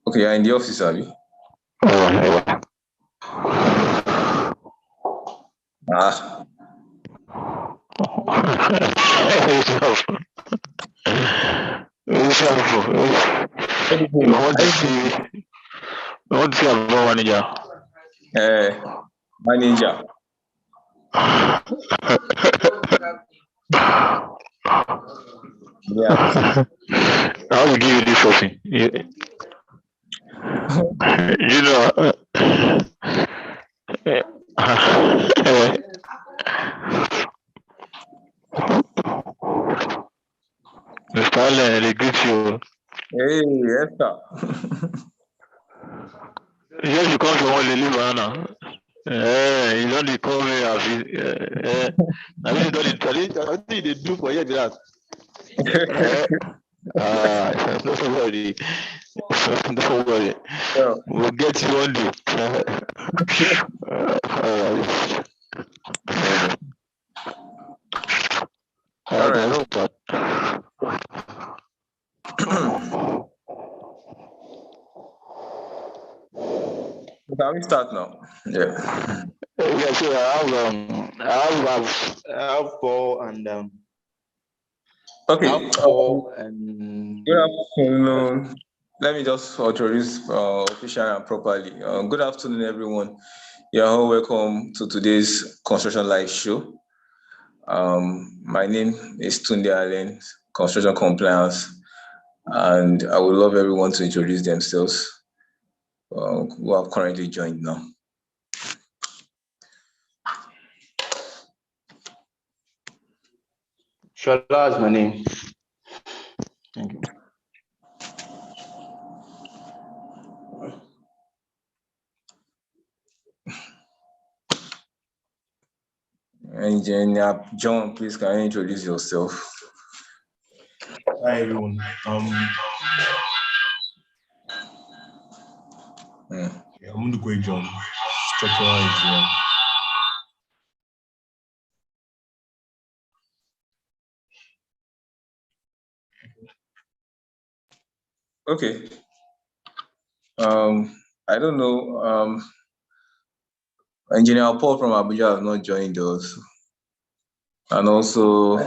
Okay, you're in the office, Abby. Ah. What is your manager? Manager. Yeah. I will give you this something. You know. Mr. Allen, they greet you. Hey, Esther. Yes, you come from one Lily Banana. You don't dey call me as I mean, I think they do for you that. Don't worry. Don't worry. Yeah. We'll get you one day. All right. Can we start now? Yeah. Yeah, so I have four and Okay. and Good afternoon. Let me just introduce officially and properly. Good afternoon, everyone. You're all welcome to today's Construction Live show. My name is Tunde Allen, Construction Compliance, and I would love everyone to introduce themselves who have currently joined now. Shola is my name. Thank you. Engineer John, please can you introduce yourself? Hi everyone. I'm Ndukwe John, structural engineer. Okay. I don't know. Engineer Paul from Abuja has not joined us, and also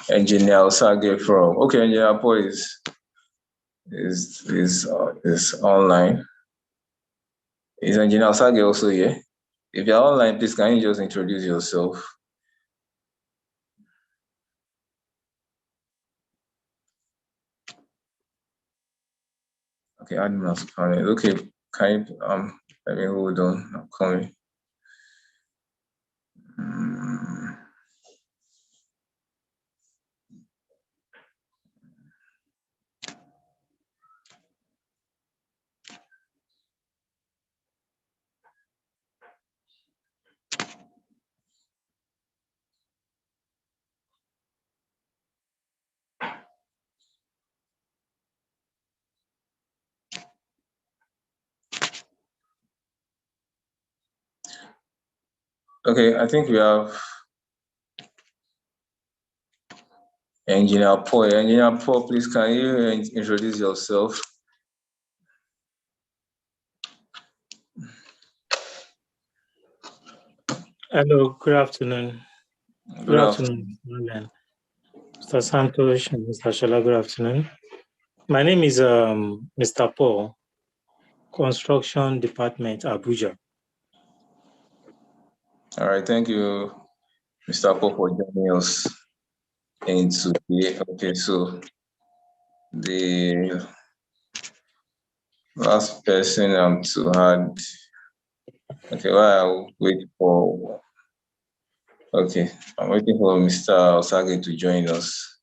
Engineer Osage from. Okay, Engineer Paul is online. Is Engineer Osage also here? If you're online, please can you just introduce yourself? Okay, admin has coming. Okay, can you let me hold on. I'm coming. Okay, I think we have Engineer Paul. Engineer Paul, please can you introduce yourself? Hello, good afternoon. Good afternoon, Mr. Santosh and Mr. Shola, good afternoon. My name is Mr. Paul, Construction Department, Abuja. All right, thank you, Mr. Paul, for joining us in today. Okay, so the last person to add. Okay, I'll wait for. Okay, I'm waiting for Mr. Osage to join us.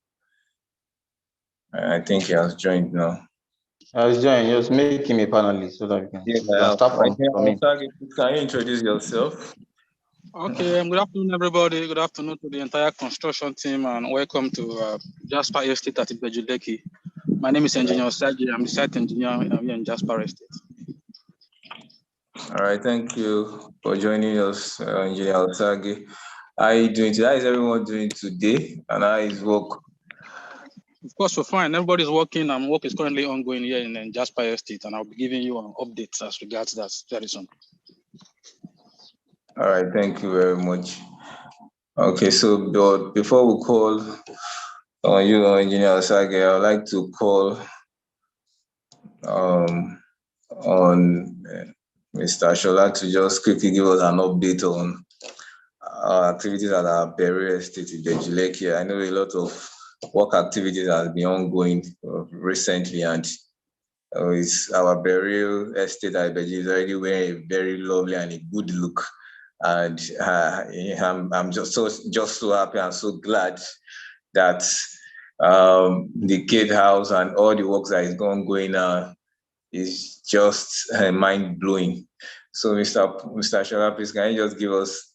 I think he has joined now. He's joined. Just make him a panelist so that we can start from him. Osage, can you introduce yourself? Okay, good afternoon, everybody. Good afternoon to the entire construction team, and welcome to Jasper Estate at Ibejuleki. My name is Engineer Osage. I'm the site engineer here in Jasper Estate. All right, thank you for joining us, Engineer Osage. How are you doing today? How is everyone doing today? And how is work? Of course, we're fine. Everybody's working, and work is currently ongoing here in Jasper Estate, and I'll be giving you an update as regards that very soon. All right, thank you very much. Okay, so before we call on you, Engineer Osage, I would like to call on Mr. Shola to just quickly give us an update on our activities at our Berry Estate in Bejuleki. I know a lot of work activities have been ongoing recently, and it's our Berry Estate at Beji is already wearing a very lovely and a good look. And I'm just so happy and so glad that the gatehouse and all the work that is going on is just mind blowing. So, Mr. Shola, please can you just give us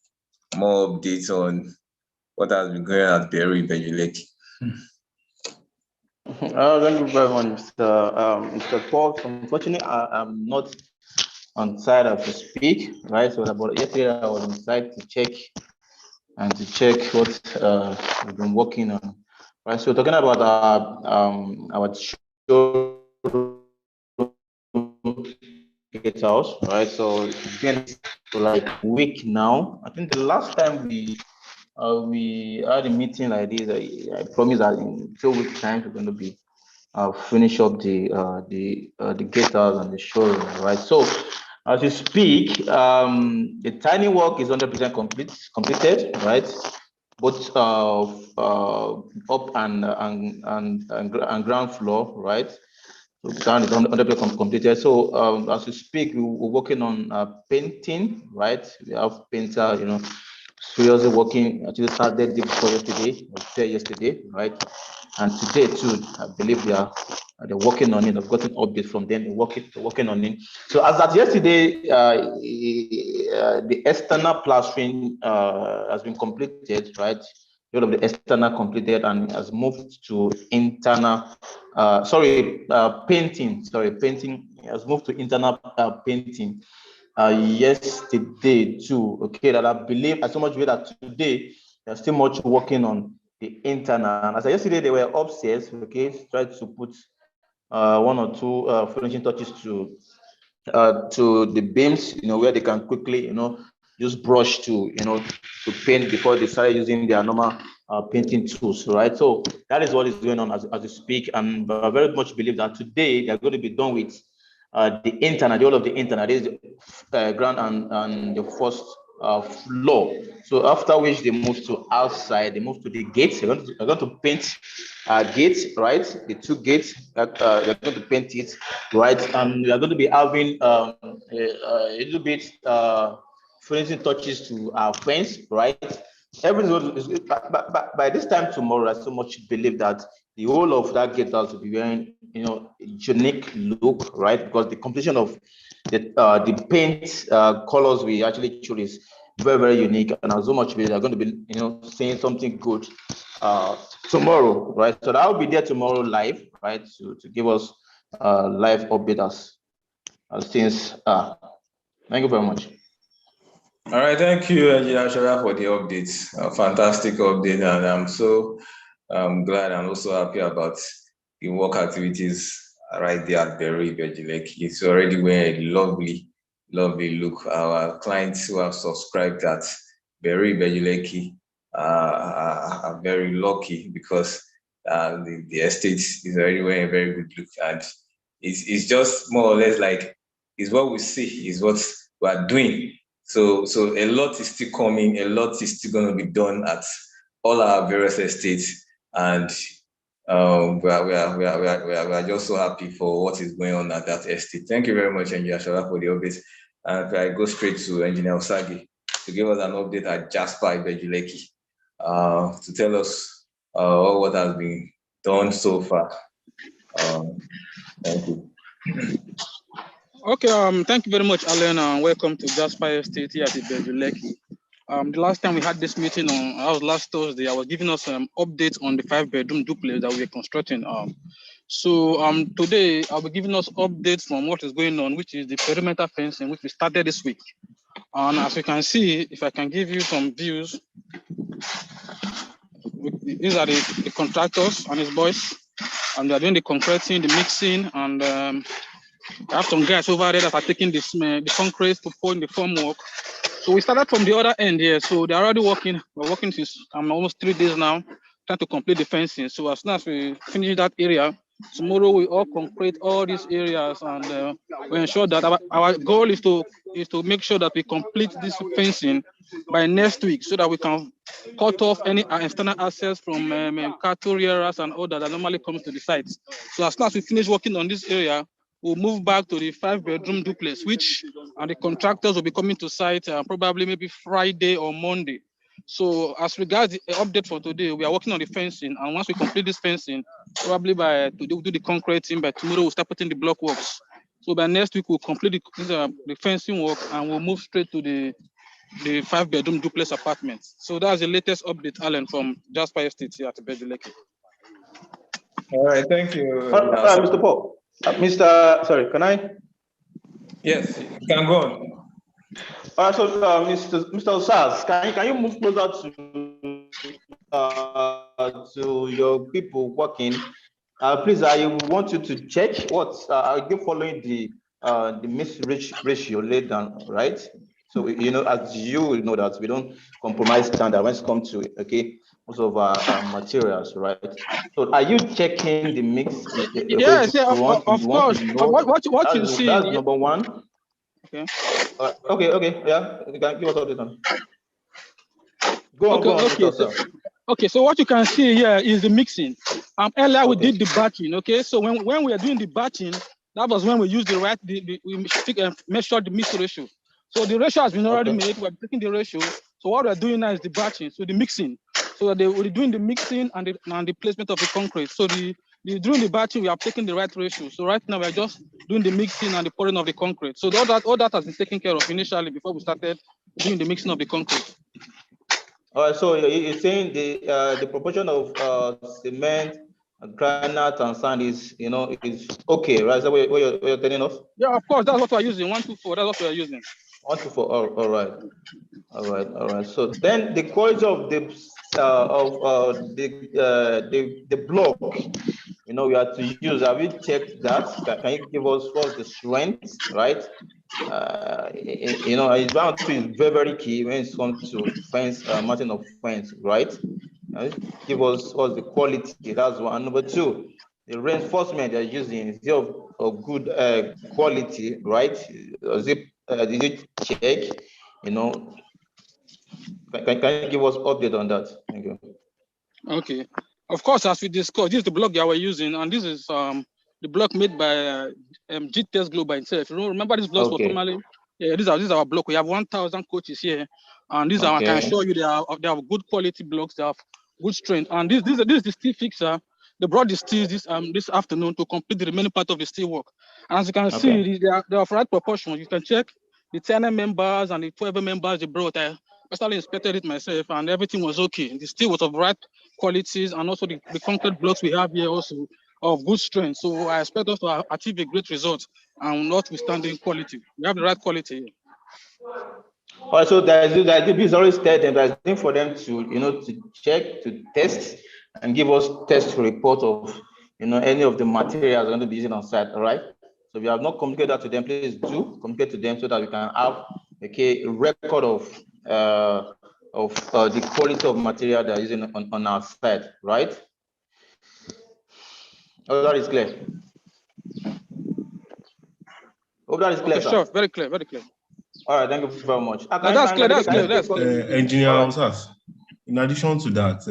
more updates on what has been going on at Berry Bejuleki? Thank you very much, Mr. Paul. Unfortunately, I'm not on site to speak, right? So about yesterday I was on site to check what we've been working on, right? So talking about our show gatehouse, right? So it's been like a week now. I think the last time we had a meeting like this, I promised that in 2 weeks' time we're going to be finish up the gatehouse and the showroom, right? So as you speak, the tiny work is 100% completed, right? Both up and ground floor, right? So the ground is 100% completed. So as you speak, we're working on painting, right? We have painter, seriously working. Actually started yesterday, right? And today too, I believe they're working on it. I've gotten updates from them. They're working on it. So as of yesterday, the external plastering has been completed, right? All of the external completed and has moved to internal. Painting. Painting has moved to internal painting. Yesterday too. Okay, that I believe as so much way that today there's still much working on the internal. As yesterday they were upstairs, okay, tried to put 1 or 2 finishing touches to the beams, where they can quickly, use brush to paint before they start using their normal painting tools, right? So that is what is going on as we speak, and I very much believe that today they're going to be done with the internal, the whole of the internal. This is the ground and the first floor. So after which they move to outside, they move to the gates. They're going to paint gates, right? The 2 gates, they're going to paint it, right? And we are going to be having a little bit finishing touches to our fence, right? Everything is by this time tomorrow. I so much believe that the whole of that gatehouse will be wearing, unique look, right? Because the completion of the paint colors we actually chose is very, very unique, and I so much believe they're going to be, seeing something good tomorrow, right? So that will be there tomorrow live, right? To give us live update as things are. Thank you very much. All right, thank you, Engineer Shola, for the updates. A fantastic update, and I'm so glad and also happy about the work activities right there at Berry Bejuleki. It's already wearing a lovely, lovely look. Our clients who have subscribed at Berry Bejuleki are very lucky because the estate is already wearing a very good look, and it's just more or less like it's what we see, is what we are doing. So a lot is still coming, a lot is still going to be done at all our various estates, and we are just so happy for what is going on at that estate. Thank you very much, Engineer Shola, for the update. And I go straight to Engineer Osage to give us an update at Jasper Bejuleki, to tell us what has been done so far. Thank you. Okay, thank you very much, Alan, and welcome to Jasper Estate here at Bejuleki. The last time we had this meeting last Thursday, I was giving us an update on the 5-bedroom duplex that we are constructing. Today I'll be giving us updates from what is going on, which is the perimeter fencing, which we started this week. And as you can see, if I can give you some views, these are the contractors and his boys. and they are doing the concreting, the mixing, and I have some guys over there that are taking the concrete to pour in the formwork. So we started from the other end here. So they're already working. We're working since almost 3 days now, trying to complete the fencing. So as soon as we finish that area, tomorrow we all concrete all these areas, and we ensure that our goal is to make sure that we complete this fencing by next week, so that we can cut off any external access from cattle rearers and all that normally comes to the sites. So as soon as we finish working on this area, we'll move back to the 5-bedroom duplex, which the contractors will be coming to site probably maybe Friday or Monday. So as regards the update for today, we are working on the fencing, and once we complete this fencing, probably by today we'll do the concreting, by tomorrow we'll start putting the block works. So by next week we'll complete the fencing work, and we'll move straight to the 5-bedroom duplex apartments. So that's the latest update, Alan, from Jasper Estate here at Bejuleke. All right, thank you. Mr. Paul. Sorry, can I? Yes, you can go on. So, Mr. Osas, can you move closer to your people working? Please, I want you to check what I'll give following the miss ratio laid down, right? So as you know that we don't compromise standard when it comes to most of our materials, right? So are you checking the mix? Yes, yeah, of course. What you see? That's number one. Okay. Okay, yeah. You can give us all this one. Go on. Okay, so what you can see here is the mixing. Earlier we did the batching. Okay, so when we are doing the batching, that was when we used we measured the mix ratio. So the ratio has been already made. We're taking the ratio. So what we're doing now is the batching, so the mixing. So we're doing the mixing and the placement of the concrete. So during the batching, we are taking the right ratio. So right now we're just doing the mixing and the pouring of the concrete. So all that has been taken care of initially before we started doing the mixing of the concrete. All right, so you're saying the proportion of cement, granite, and sand is okay, right? Is that what you're telling us? Yeah, of course. That's what we're using. 124. That's what we're using. 124. All right. So then the quality of the block, we have to use. Have you checked that? Can you give us what's the strength, right? It's bound to be very, very key when it comes to fence, mounting of fence, right? Give us what's the quality. That's one. Number two, the reinforcement they're using is of good quality, right? Did you check? Can you give us update on that? Thank you. Okay. Of course, as we discussed, this is the block that we're using, and this is the block made by GTS Global itself. Remember these blocks were formerly. Yeah, this is our block. We have 1,000 coaches here, and these are, I can assure you, they have good quality blocks. They have good strength, and this is the steel fixer. They brought the steel this afternoon to complete the remaining part of the steel work. And as you can see, they are of right proportion. You can check the 10 members and the 12 members they brought. I personally inspected it myself, and everything was okay. The steel was of right qualities, and also the concrete blocks we have here also of good strength. So I expect us to achieve a great result, and notwithstanding quality. We have the right quality here. Also, there's always them. There's thing for them to check, to test, and give us test report of any of the materials going to be using on site. All right. So if you have not communicated that to them, please do communicate to them so that we can have a record of the quality of material they're using on our site, right? Oh, that is clear. Hope that is clear, okay, sure, very clear, very clear. All right, thank you very much. That's clear. Engineer Osas, in addition to that,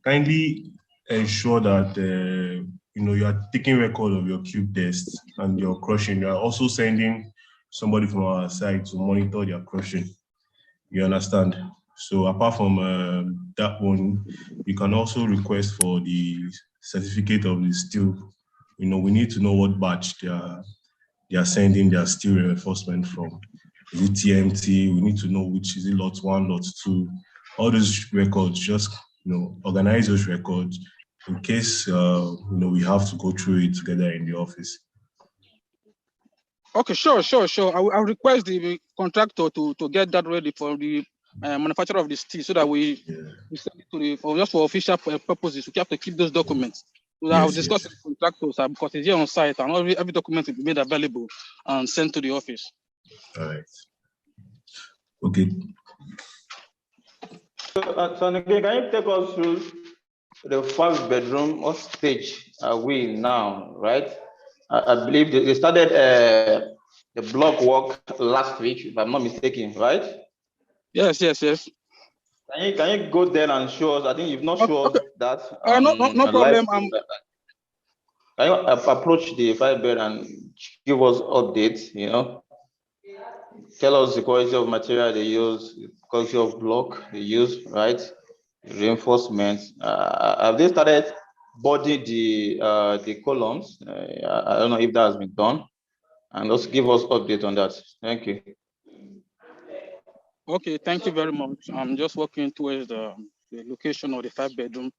kindly ensure that you are taking record of your cube tests and your crushing. You are also sending somebody from our side to monitor their crushing. You understand? So apart from that one, you can also request for the certificate of the steel. We need to know what batch they are sending their steel reinforcement from. Is it TMT? We need to know which is it, lot 1, lot 2. All those records, just organize those records in case we have to go through it together in the office. Okay, sure. I'll request the contractor to get that ready for the manufacturer of the steel, so that we send it to just for official purposes. We have to keep those documents. So I'll discuss with contractors because it's here on site, and every document will be made available and sent to the office. All right. Okay. So again, can you take us through the 5-bedroom? What stage are we now, right? I believe they started the block work last week, if I'm not mistaken, right? Yes. Can you go there and show us? I think you've not shown us that. No problem. Can you approach the 5-bed and give us updates? You know, tell us the quality of material they use, the quality of block they use, right? Reinforcement. Have they started boarding the columns? I don't know if that has been done, and also give us update on that. Thank you. Okay, thank you very much. I'm just working towards the location of the 5-bedroom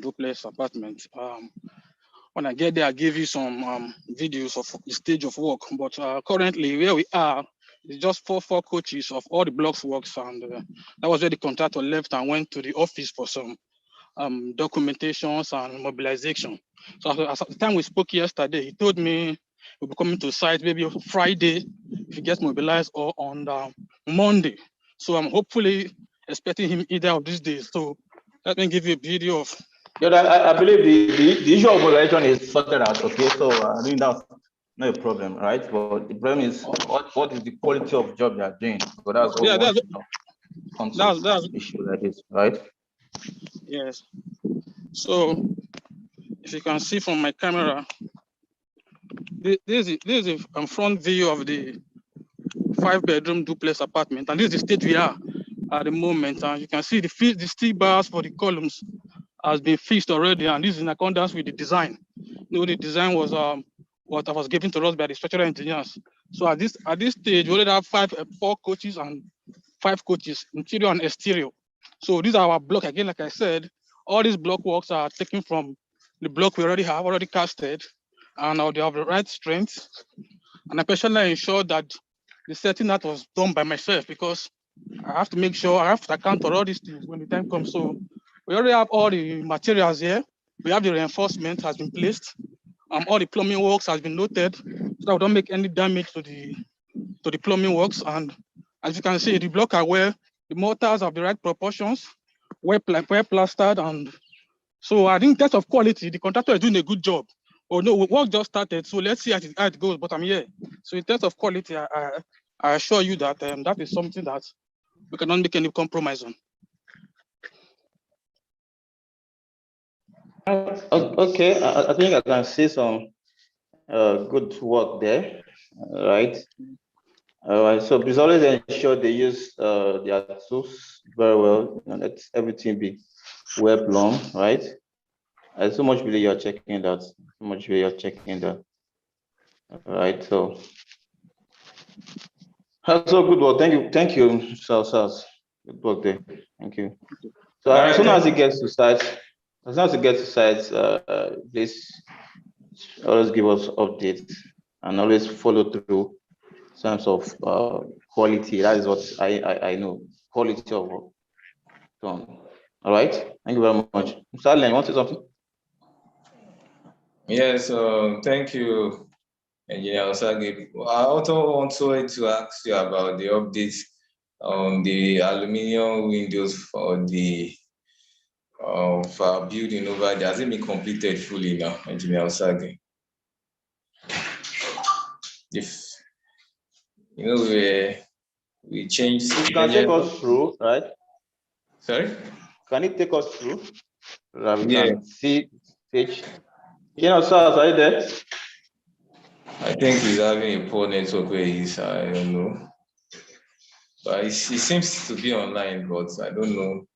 duplex apartment. When I get there, I'll give you some videos of the stage of work. But currently, where we are, it's just four coaches of all the blocks works, and that was where the contractor left and went to the office for some documentations and mobilization. So at the time we spoke yesterday, he told me we'll be coming to site maybe Friday if he gets mobilized, or on Monday. So I'm hopefully expecting him either of these days. So let me give you a video of. Yeah, I believe the issue of mobilization is sorted out. Okay, so I think that's not a problem, right? But the problem is what is the quality of job you are doing? So that's what we want to know. That's issue like this, right? Yes. So if you can see from my camera, this is a front view of the 5-bedroom duplex apartment, and this is the state we are at the moment. And you can see the steel bars for the columns has been fixed already, and this is in accordance with the design. You know, the design was what was given to us by the structural engineers. So at this stage, we already have 4 coaches and 5 coaches, interior and exterior. So these are our block. Again, like I said, all these block works are taken from the block we already have, already casted, and they have the right strength. And I personally ensured that the setting that was done by myself, because I have to make sure I have to account for all these things when the time comes. So we already have all the materials here. We have the reinforcement has been placed. All the plumbing works has been noted, so that we don't make any damage to the plumbing works. And as you can see, the block are where the mortars have the right proportions, well plastered. And so I think in terms of quality, the contractor is doing a good job. Oh no, work just started, so let's see how it goes. But I'm here. So in terms of quality, I assure you that that is something that we cannot make any compromise on. Okay, I think I can see some good work there, right? All right, so please always ensure they use their tools very well, and let everything be well plumbed, right? I so much believe you're checking that. So much believe you're checking that. All right, so that's so good work. Thank you, Sals. Good work there. Thank you. So as soon as it gets to site, please always give us updates and always follow through in terms of quality. That is what I know. Quality of work. So, all right. Thank you very much. Mr. Allen, you want to say something? Yes, thank you, Engineer Osage. I also wanted to ask you about the updates on the aluminum windows for the building over there. Has it been completed fully now, Engineer Osage? If you know we changed. You can take us through, right? Sorry? Can you take us through? That we Yeah. can see stage. You know, sir, are you there? I think he's having a poor network where he's, I don't know. But he seems to be online, but I don't know.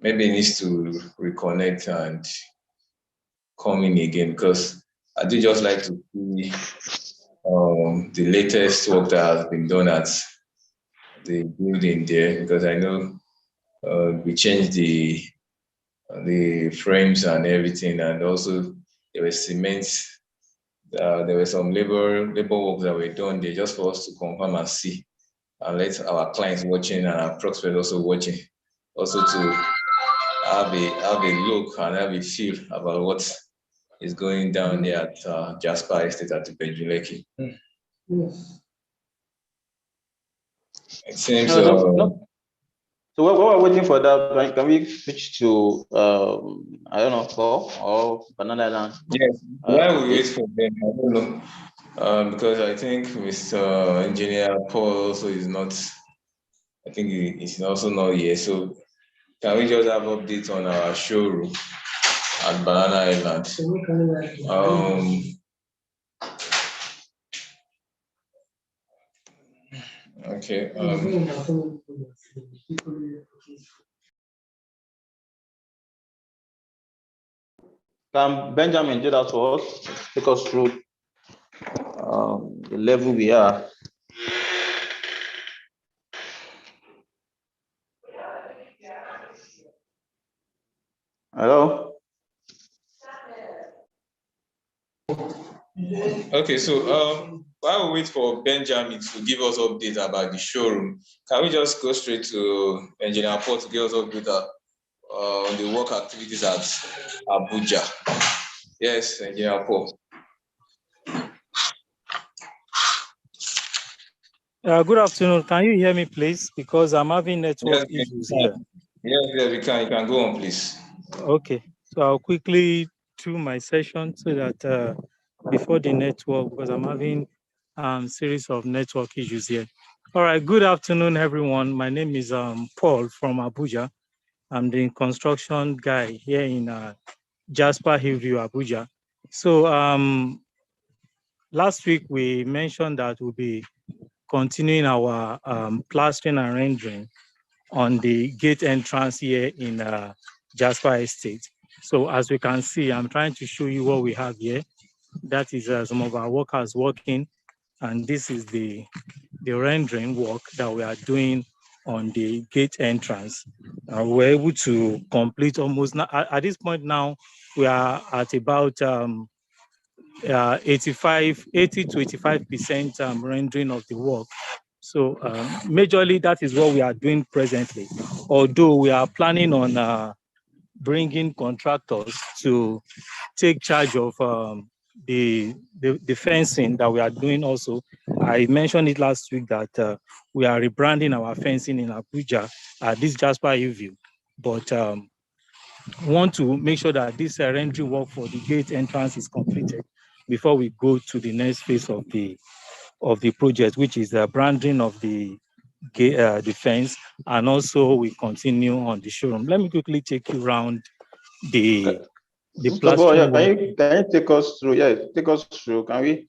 Maybe he needs to reconnect and come in again, because I do just like to see the latest work that has been done at the building there, because I know we changed the frames and everything, and also there was cement. There were some labor work that were done there just for us to confirm and see, and let our clients watching and our prospects also watching. also to have a look and have a feel about what is going down there at Jasper Estate at Bejuleki. It seems. No. So while we're waiting for that, can we switch to I don't know, Paul or Banana Island? Yes. While we wait for them, I don't know, because I think Mr. Engineer Paul also is not. I think he's also not here. So can we just have updates on our showroom at Banana Island? Okay. Can Benjamin do that for us? Take us through the level we are. Hello? Okay, so while we wait for Benjamin to give us updates about the showroom, can we just go straight to Engineer Paul to give us updates on the work activities at Abuja? Yes, Engineer Paul. Good afternoon. Can you hear me, please? Because I'm having network issues here. Yes, we can. You can go on, please. Okay. So I'll quickly do my session so that before the network, because I'm having series of network issues here. All right. Good afternoon, everyone. My name is Paul from Abuja. I'm the construction guy here in Jasper Hillview, Abuja. So last week we mentioned that we'll be continuing our plastering and rendering on the gate entrance here in Jasper Estate. So as we can see, I'm trying to show you what we have here. That is some of our workers working, and this is the rendering work that we are doing on the gate entrance. We're able to complete almost, at this point now, we are at about 80 to 85% rendering of the work. So majorly that is what we are doing presently, although we are planning on bringing contractors to take charge of the fencing that we are doing also. I mentioned it last week that we are rebranding our fencing in Abuja at this Jasper Hillview, but want to make sure that this rendering work for the gate entrance is completed before we go to the next phase of the project, which is the branding of the fence, and also we continue on the showroom. Let me quickly take you around the plastering. Can you take us through? Yeah, take us through. Can we?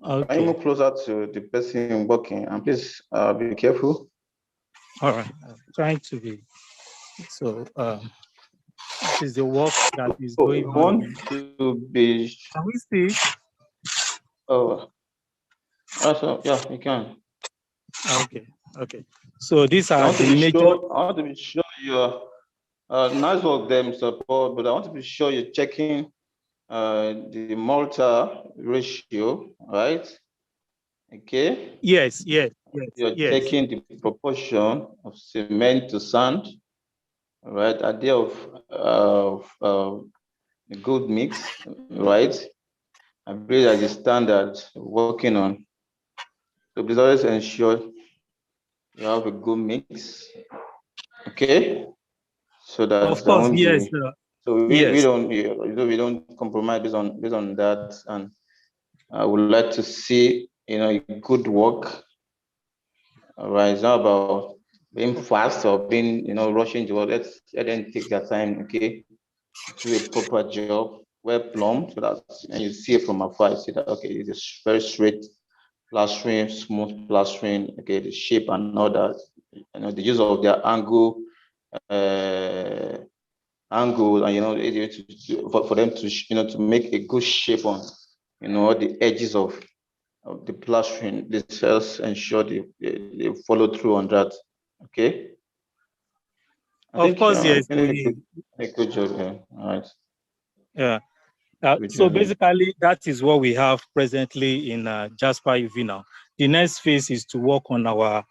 Okay. Can you move closer to the person working? And please be careful. All right, I'm trying to be. So this is the work that is going on. To be. Can we see? Oh, also, yeah, you can. Okay. So these are the major. I want to be sure you're nice work there, Mr. Paul, but I want to be sure you're checking the mortar ratio, right? Okay. Yes. You're checking the proportion of cement to sand, right? Idea of a good mix, right? I believe that the standard working on. So please always ensure you have a good mix, okay? So that of course, yes. So we don't compromise based on that, and I would like to see good work. All right, it's not about being fast or being rushing to work. Let them take their time, okay? Do a proper job, well plumbed, so that and you see it from afar, you see that okay, it's very straight plastering, smooth plastering, okay, the shape and all that, the use of their angle, and for them to to make a good shape on the edges of the plastering. This helps ensure they follow through on that. Okay. Of course, yes. A good job. Yeah. All right. Yeah. So basically, that is what we have presently in Jasper Hillview now. The next phase is to work on our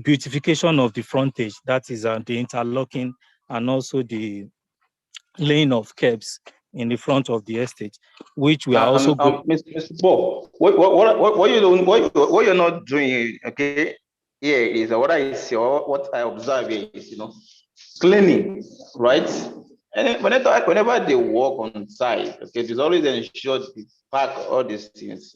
beautification of the frontage, that is the interlocking and also the laying of curbs in the front of the estate, which we are also going. Mr. Bob, what you're not doing, okay, here is what I see or what I observe is, cleaning, right? And whenever they walk on site, okay, there's always ensured to park all these things,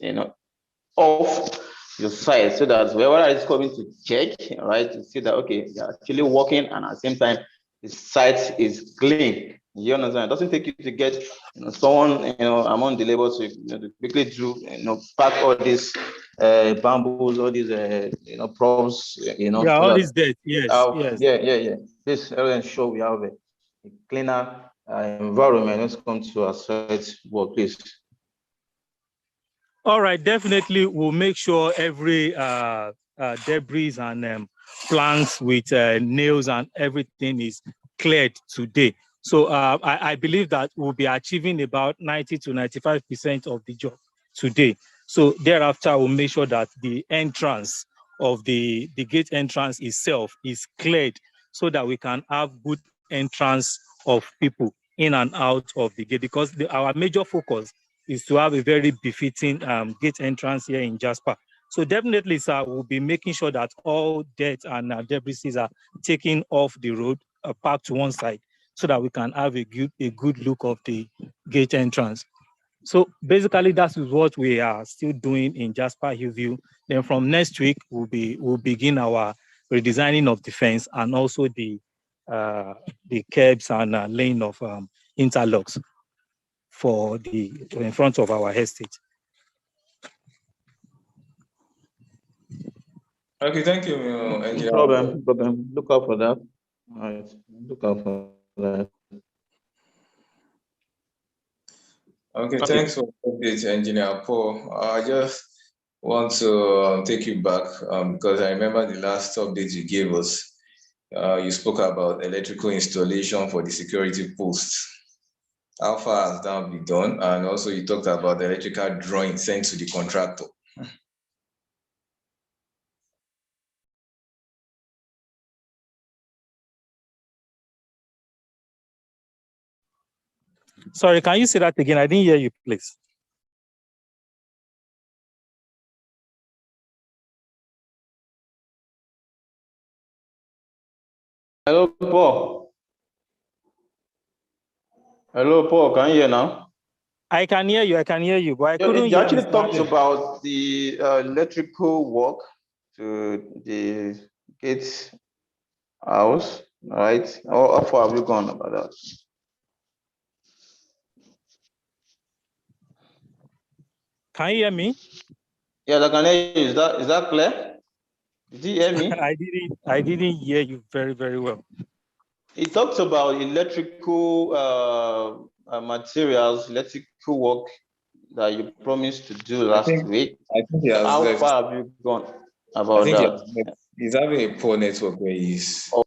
off your site so that whoever is coming to check, right, to see that okay, they're actually working and at the same time the site is clean. You understand? It doesn't take you to get someone among the labor to quickly do pack all these bamboos, all these props, Yeah, so all these dates. Yes, yes. Yeah. This ensure we have a cleaner environment when it comes to our site work, please. All right, definitely we'll make sure every debris and planks with nails and everything is cleared today. So I believe that we'll be achieving about 90 to 95% of the job today. So thereafter, we'll make sure that the entrance of the gate entrance itself is cleared so that we can have good entrance of people in and out of the gate, because our major focus is to have a very befitting gate entrance here in Jasper. So definitely, sir, we'll be making sure that all dirt and debris are taken off the road, parked to one side, so that we can have a good look of the gate entrance. So basically, that is what we are still doing in Jasper Hillview. Then from next week, we'll begin our redesigning of the fence and also the curbs and laying of interlocks for in front of our estate. Okay, thank you, Engineer. No problem. Look out for that. All right, look out for that. Okay, thanks for the update, Engineer Paul. I just want to take you back because I remember the last update you gave us. You spoke about electrical installation for the security posts. How far has that been done? And also you talked about the electrical drawing sent to the contractor. Sorry, can you say that again? I didn't hear you, please. Hello, Paul. Hello, Paul. Can you hear now? I can hear you, but I couldn't hear. You actually talked about the electrical work to the gate house, right? How far have you gone about that? Can you hear me? Yeah, I can hear you. Is that clear? Did you hear me? I didn't hear you very, very well. It talks about electrical materials, electrical work that you promised to do last week. I think how far have you gone about that? He's having a poor network where he's. Oh.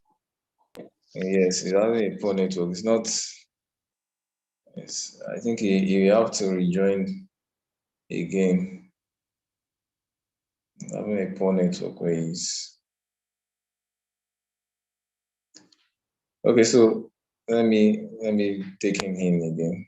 Yes, he's having a poor network. It's not. Yes, I think he have to rejoin again. Having a poor network where he's. Okay, so let me take him in again.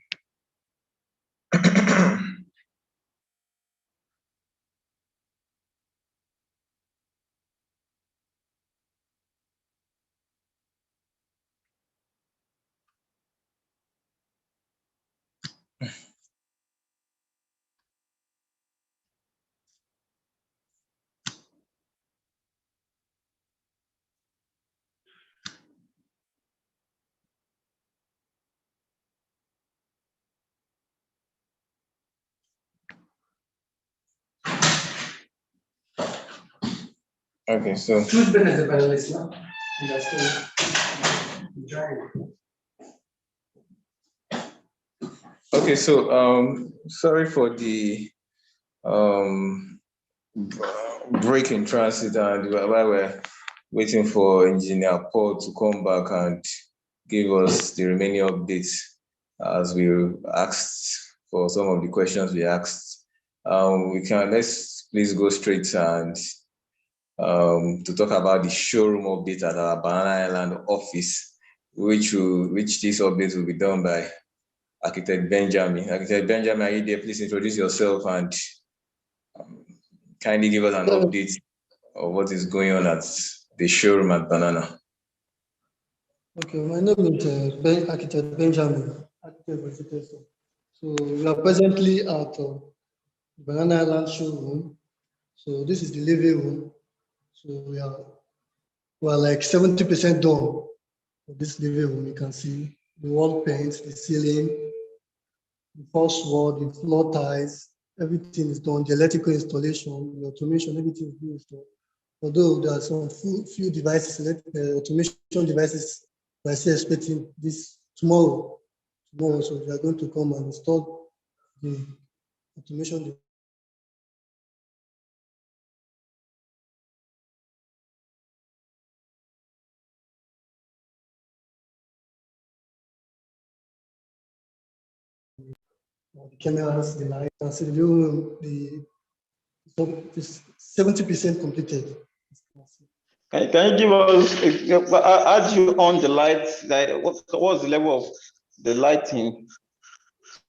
Okay, so okay, so sorry for the break in transit, and while we're waiting for Engineer Paul to come back and give us the remaining updates as we asked for some of the questions we asked. Let's please go straight and to talk about the showroom update at our Banana Island office, which this update will be done by Architect Benjamin. Architect Benjamin, are you there? Please introduce yourself and kindly give us an update of what is going on at the showroom at Banana. Okay, my name is Architect Benjamin, Architect Vegetation. So we are presently at Banana Island showroom. So this is the living room. So we are like 70% done of this living room. You can see the wall paint, the ceiling, the first wall, the floor tiles, everything is done. The electrical installation, the automation, everything is being installed. Although there are some few devices, automation devices, we're still expecting this tomorrow. So we are going to come and install the automation. The cameras, the lights, and so the 70% completed. Can you give us, as you on the lights, like what's the level of the lighting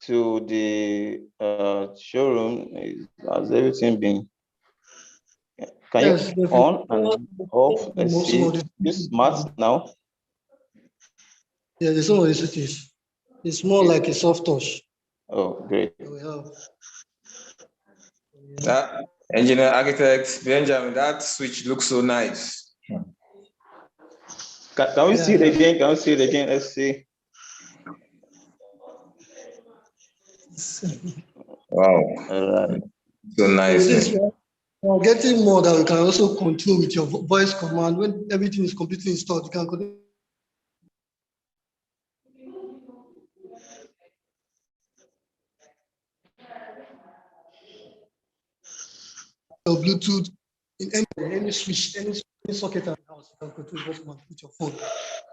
to the showroom? Has everything been, can Yes, you on and off? Let's see, this smart now. Yeah, the some of the switches. It's more like a soft touch. Oh, great. We have. Engineer Architect Benjamin, that switch looks so nice. Can we see it again? Can we see it again? Let's see. Wow. All right. So nice. We're getting more that we can also control with your voice command. When everything is completely installed, you can control your Bluetooth in any switch, any socket in the house. You can control voice command with your phone.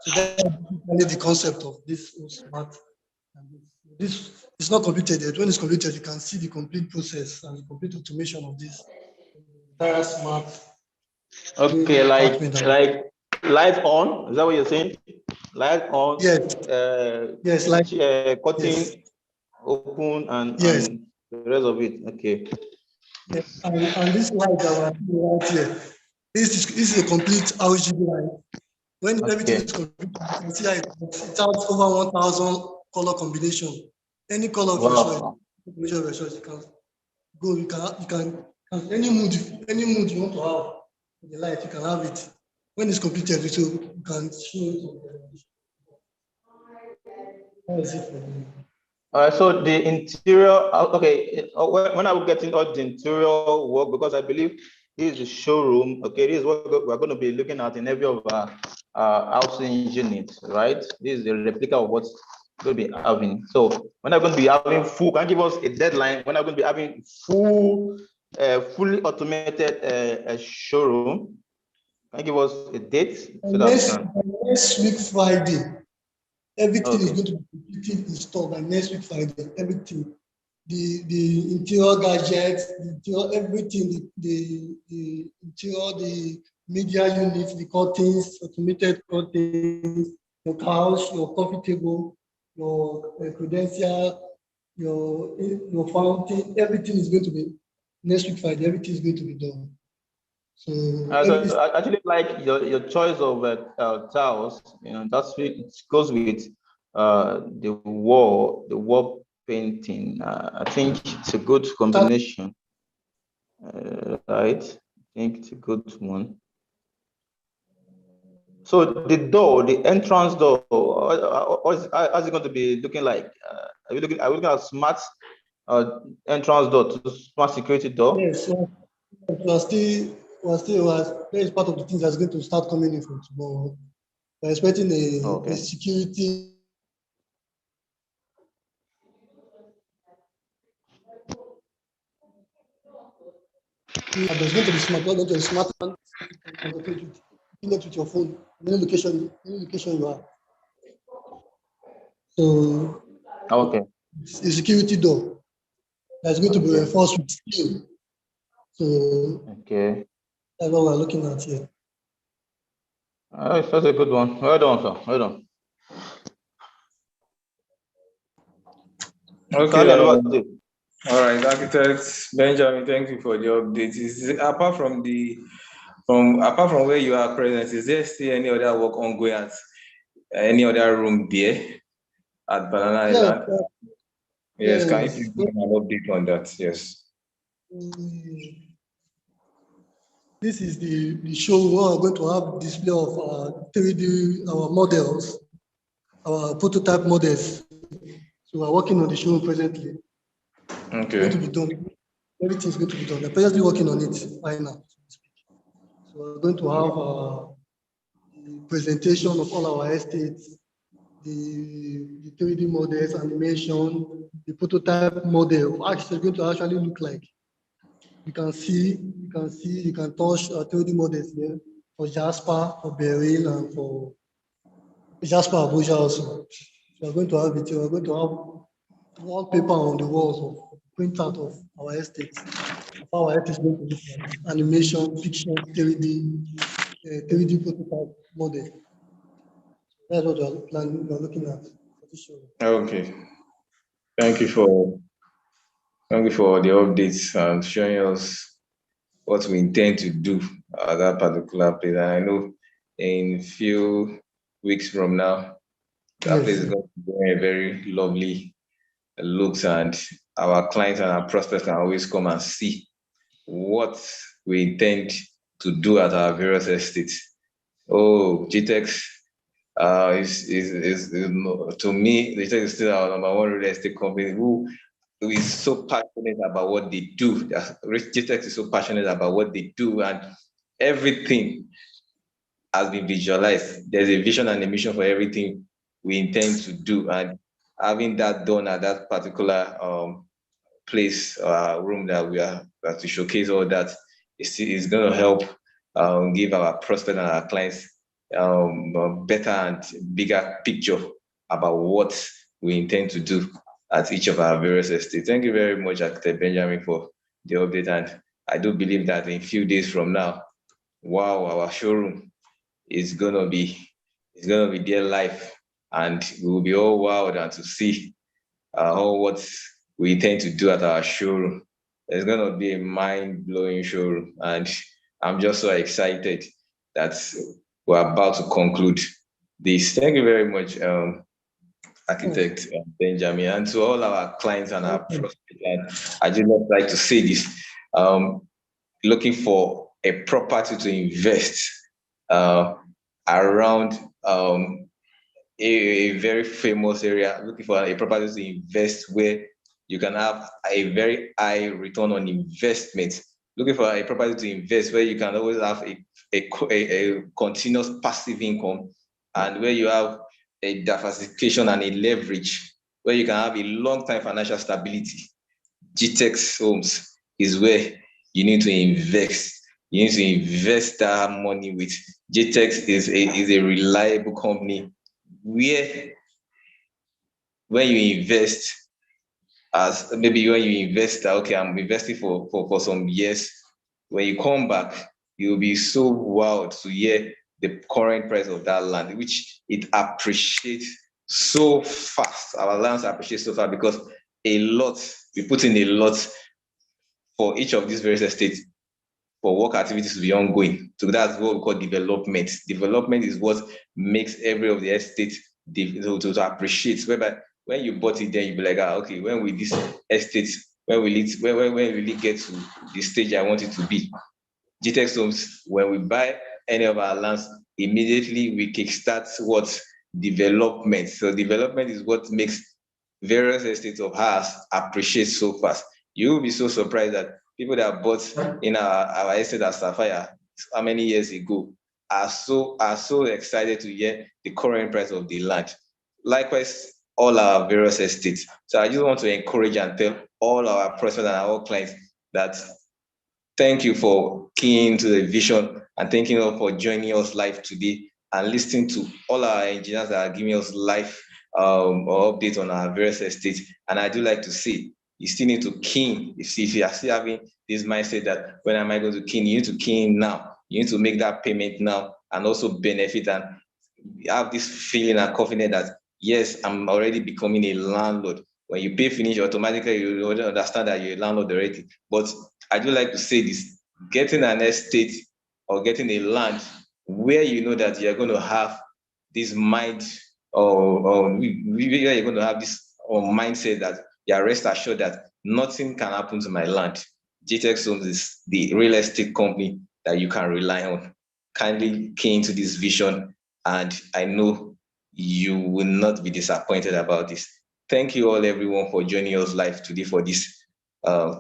So that's really the concept of this smart. This is not completed yet. When it's completed, you can see the complete process and the complete automation of this entire smart. Okay, like light on. Is that what you're saying? Light on. Yes. Yes, like cutting, yes. open, and, yes. and the rest of it. Okay. Yes. And this light that we're right here, this is a complete RGB light. When everything is complete, you can see it has over 1,000 color combination. Any color of your choice, you can go. You can any mood you want to have in the light, you can have it. When it's completed, so you can show it. That is it for me. All right, so the interior, okay, when are we getting all the interior work? Because I believe this is the showroom, okay, this is what we're going to be looking at in every of our housing units, right? This is the replica of what's going to be having. So when are we going to be having full, can you give us a deadline? When are we going to be having full, fully automated showroom? Can you give us a date? So next week, Friday. Everything is going to be completely installed by next week Friday. Everything, the interior gadgets, the interior, everything, the interior, the media units, the curtains, automated curtains, your couch, your coffee table, your credential, your fountain, everything is going to be next week Friday. Everything is going to be done. So I actually like your choice of tiles. You know, it goes with the wall painting. I think it's a good combination. Right? I think it's a good one. So the entrance door, how's it going to be looking like? Are we looking at smart entrance door to smart security door? Yes, that is part of the things that's going to start coming in from tomorrow. We're expecting a security. There's going to be smart, not going to be smart one. Connect with your phone, any location you are. So, okay, it's a security door that's going to be reinforced with steel. So, okay. That's what we're looking at here. That's a good one. Well done, sir. Well done. Okay. Okay. All right, architect Benjamin, thank you for the update. Apart from where you are present, is there still any other work ongoing at any other room there at Banana Island? Yes, can you please give an update on that? Yes. This is the show where we're going to have display of our 3D, our models, our prototype models. So we're working on the show presently. Okay. It's going to be done. Everything's going to be done. We're presently working on it right now. So we're going to have the presentation of all our estates, the 3D models, animation, the prototype model. Actually, it's going to actually look like. You can touch 3D models here for Jasper, for Beryl, and for Jasper Abuja also. So we're going to have it. We're going to have wallpaper on the walls of printout of our estates. Our estates going to look like animation, picture, 3D prototype model. That's what we're looking at for this show. Okay. Thank you for the updates and showing us what we intend to do at that particular place. And I know in a few weeks from now, that place is going to be a very lovely looks, and our clients and our prospects can always come and see what we intend to do at our various estates. Oh, GTEx is to me, GTEx is still our number one real estate company who is so passionate about what they do. GTEx is so passionate about what they do, and everything has been visualized. There's a vision and a mission for everything we intend to do, and having that done at that particular place, room that we are to showcase all that is going to help give our prospects and our clients a better and bigger picture about what we intend to do at each of our various estates. Thank you very much, Architect Benjamin, for the update. And I do believe that in a few days from now, wow, our showroom is gonna be there live, and we will be all wowed and to see all what we intend to do at our showroom. It's gonna be a mind-blowing showroom, and I'm just so excited that we're about to conclude this. Thank you very much, Architect Benjamin, and to all our clients and our prospects. I just like to say this: looking for a property to invest around a very famous area, looking for a property to invest where you can have a very high return on investment, looking for a property to invest where you can always have a continuous passive income, and where you have a diversification and a leverage, where you can have a long-time financial stability. GTEx Homes is where you need to invest. You need to invest that money with. GTEx is a reliable company where when you invest, as maybe when you invest, okay, I'm investing for some years, when you come back, you'll be so wowed to hear the current price of that land, which it appreciates so fast. Our lands appreciate so fast because we put in a lot for each of these various estates for work activities to be ongoing. So that's what we call development. Development is what makes every of the estate to appreciate. Whereby when you bought it, then you'll be like, okay, when will this estate, when will it get to the stage I want it to be? GTEx Homes, when we buy any of our lands, immediately we kickstart what? Development. So development is what makes various estates of ours appreciate so fast. You will be so surprised that people that bought in our estate at Sapphire how many years ago are so excited to hear the current price of the land. Likewise, all our various estates. So I just want to encourage and tell all our prospects and our clients that thank you for keying into the vision, and thank you all for joining us live today and listening to all our engineers that are giving us live or updates on our various estates. And I do like to say, you still need to key in. If you are still having this mindset that when am I going to key in, you need to key in now. You need to make that payment now and also benefit and have this feeling and confidence that, yes, I'm already becoming a landlord. When you pay finish, automatically you already understand that you're a landlord already. But I do like to say this, getting an estate or getting a land where you know that you're going to have this mind or where you're going to have this mindset that you're rest assured that nothing can happen to my land. GTX Homes is the real estate company that you can rely on. Kindly key into this vision, and I know you will not be disappointed about this. Thank you all, everyone, for joining us live today for this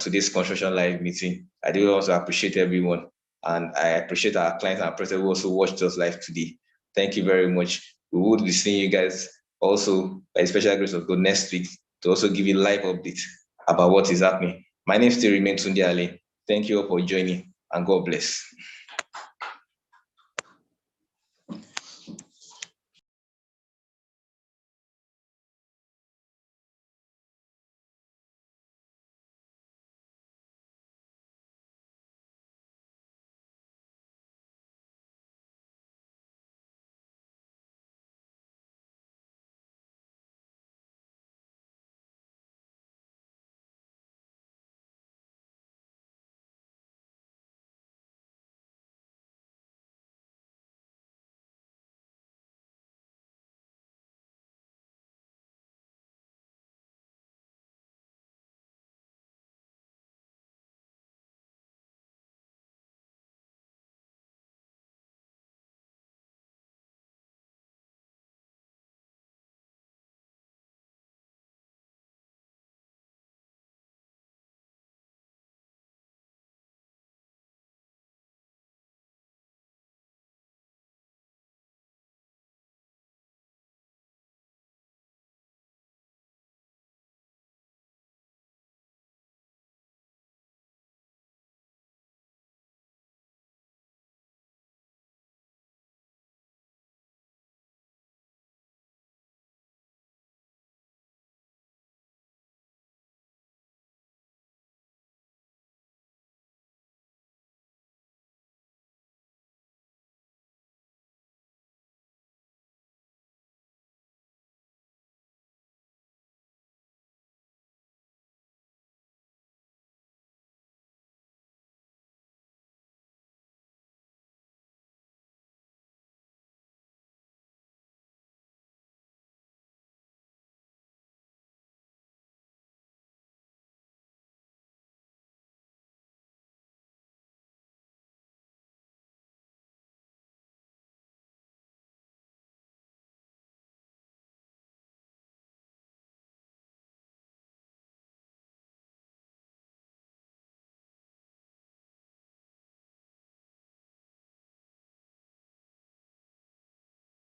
today's construction live meeting. I do also appreciate everyone, and I appreciate our clients and president who also watched us live today. Thank you very much. We would be seeing you guys also by special grace of God next week to also give you live updates about what is happening. My name still remains Tunde Ale. Thank you all for joining, and God bless.